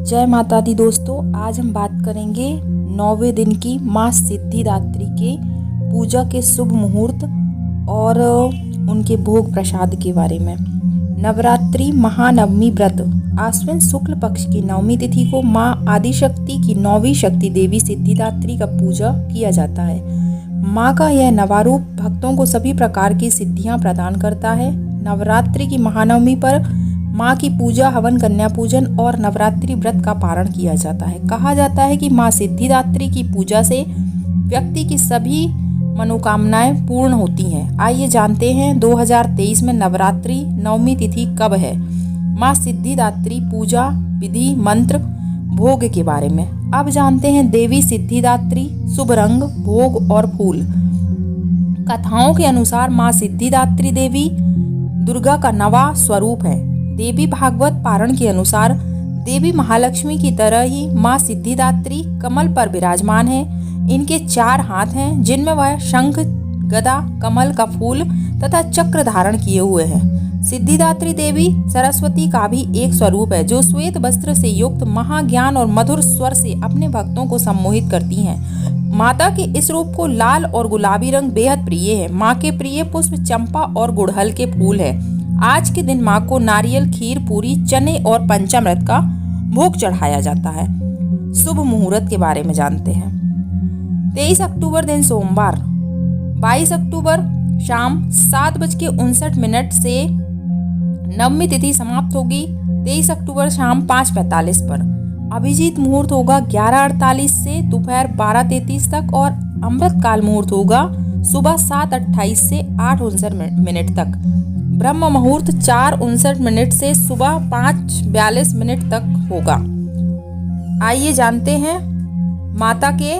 जय माता दी दोस्तों, आज हम बात करेंगे 9वें दिन की माँ सिद्धिदात्री के पूजा के शुभ मुहूर्त और उनके भोग प्रसाद के बारे में। नवरात्रि महानवमी व्रत आश्विन शुक्ल पक्ष की नवमी तिथि को माँ आदिशक्ति की 9वीं शक्ति देवी सिद्धिदात्री का पूजा किया जाता है। माँ का यह नवारूप भक्तों को सभी प्रकार की सिद्धियां प्रदान करता है। नवरात्रि की महानवमी पर माँ की पूजा, हवन, कन्या पूजन और नवरात्रि व्रत का पारण किया जाता है। कहा जाता है कि माँ सिद्धिदात्री की पूजा से व्यक्ति की सभी मनोकामनाएं पूर्ण होती हैं। आइए जानते हैं 2023 में नवरात्रि नवमी तिथि कब है। माँ सिद्धिदात्री पूजा विधि, मंत्र, भोग के बारे में। अब जानते हैं देवी सिद्धिदात्री, शुभ रंग, भोग और फूल। कथाओं के अनुसार माँ सिद्धिदात्री देवी दुर्गा का नवा स्वरूप है। देवी भागवत पारण के अनुसार देवी महालक्ष्मी की तरह ही माँ सिद्धिदात्री कमल पर विराजमान है। इनके 4 हाथ हैं जिनमें वह शंख, गदा, कमल का फूल तथा चक्र धारण किए हुए हैं। सिद्धिदात्री देवी सरस्वती का भी एक स्वरूप है जो श्वेत वस्त्र से युक्त महाज्ञान और मधुर स्वर से अपने भक्तों को सम्मोहित करती हैं। माता के इस रूप को लाल और गुलाबी रंग बेहद प्रिय है। माँ के प्रिय पुष्प चंपा और गुड़हल के फूल है। आज के दिन माँ को नारियल, खीर, पूरी, चने और पंचामृत का भोग चढ़ाया जाता है। शुभ मुहूर्त के बारे में जानते हैं। 23 अक्टूबर दिन सोमवार, 22 अक्टूबर शाम 7:59 से नवमी तिथि समाप्त होगी। 23 अक्टूबर शाम 5:45 पर अभिजीत मुहूर्त होगा 11:48 से दोपहर 12:33 तक और अमृत काल मुहूर्त होगा सुबह 7:28 से 8:59 तक। ब्रह्म मुहूर्त 4:59 से सुबह 5:42 तक होगा। आइए जानते हैं माता के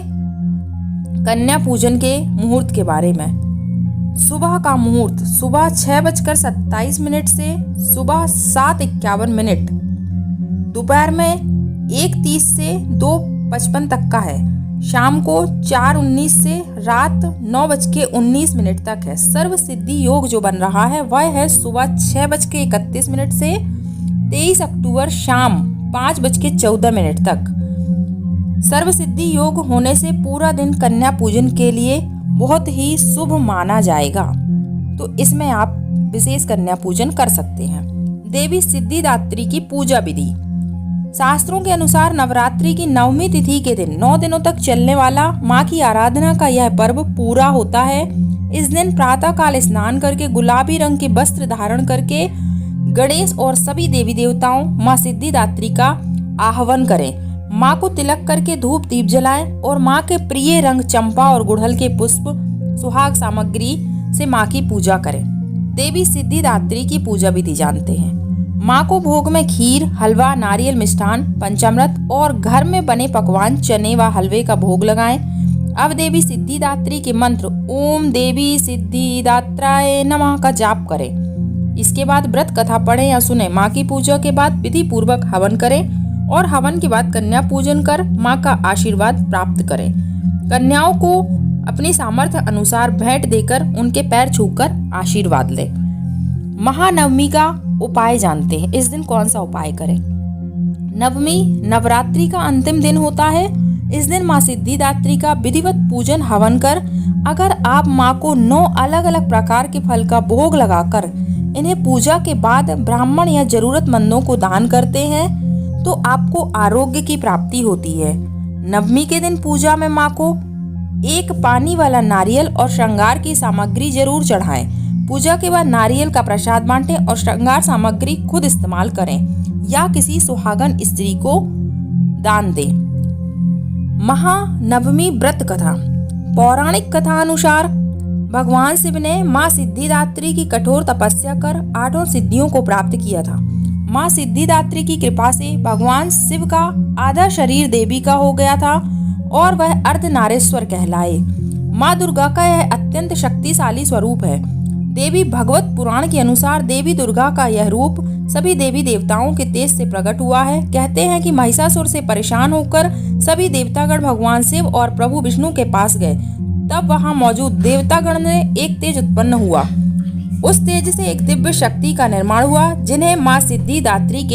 कन्या पूजन के मुहूर्त के बारे में। सुबह का मुहूर्त सुबह 6:27 से सुबह 7:51, दोपहर में 1:30 से 2:55 तक का है। शाम को 4:19 से रात 9:19 तक है। सर्व सिद्धि योग जो बन रहा है वह है सुबह 6:31 से 23 अक्टूबर शाम 5:14 तक। सर्व सिद्धि योग होने से पूरा दिन कन्या पूजन के लिए बहुत ही शुभ माना जाएगा, तो इसमें आप विशेष कन्या पूजन कर सकते हैं। देवी सिद्धिदात्री की पूजा विधि। शास्त्रों के अनुसार नवरात्रि की नवमी तिथि के दिन 9 दिनों तक चलने वाला माँ की आराधना का यह पर्व पूरा होता है। इस दिन प्रातः काल स्नान करके गुलाबी रंग के वस्त्र धारण करके गणेश और सभी देवी देवताओं माँ सिद्धिदात्री का आह्वान करें। माँ को तिलक करके धूप दीप जलाएं और माँ के प्रिय रंग चंपा और गुड़हल के पुष्प, सुहाग सामग्री से माँ की पूजा करें। देवी सिद्धिदात्री की पूजा विधि जानते हैं। माँ को भोग में खीर, हलवा, नारियल मिष्ठान, पंचामृत और घर में बने पकवान, चने व हलवे का भोग लगाएं। अब देवी सिद्धिदात्री के मंत्र ओम देवी सिद्धिदात्राय नमः का जाप करें। इसके बाद व्रत कथा पढ़ें या सुने। माँ की पूजा के बाद विधि पूर्वक हवन करें और हवन के बाद कन्या पूजन कर माँ का आशीर्वाद प्राप्त करें। कन्याओं को अपनी सामर्थ्य अनुसार भेंट देकर उनके पैर छूकर आशीर्वाद लें। महानवमी का उपाय जानते हैं। इस दिन कौन सा उपाय करें। नवमी नवरात्रि का अंतिम दिन होता है। इस दिन माँ सिद्धिदात्री का विधिवत पूजन हवन कर अगर आप माँ को 9 अलग अलग प्रकार के फल का भोग लगाकर इन्हें पूजा के बाद ब्राह्मण या जरूरतमंदों को दान करते हैं तो आपको आरोग्य की प्राप्ति होती है। नवमी के दिन पूजा में माँ को एक पानी वाला नारियल और श्रृंगार की सामग्री जरूर चढ़ाएं। पूजा के बाद नारियल का प्रसाद बांटें और श्रृंगार सामग्री खुद इस्तेमाल करें या किसी सुहागन स्त्री को दान दें। महानवमी व्रत कथा। पौराणिक कथा अनुसार भगवान शिव ने माँ सिद्धिदात्री की कठोर तपस्या कर 8 सिद्धियों को प्राप्त किया था। माँ सिद्धिदात्री की कृपा से भगवान शिव का आधा शरीर देवी का हो गया था और वह अर्धनारेश्वर कहलाए। माँ दुर्गा का यह अत्यंत शक्तिशाली स्वरूप है। देवी भगवत पुराण के अनुसार देवी दुर्गा का यह रूप सभी देवी देवताओं के तेज से प्रकट हुआ है। कहते हैं कि महिषासुर से परेशान होकर सभी देवतागण भगवान शिव और प्रभु विष्णु के पास गए। तब वहां मौजूद देवतागण ने एक तेज उत्पन्न हुआ। उस तेज से एक दिव्य शक्ति का निर्माण हुआ जिन्हें माँ सिद्धिदात्री के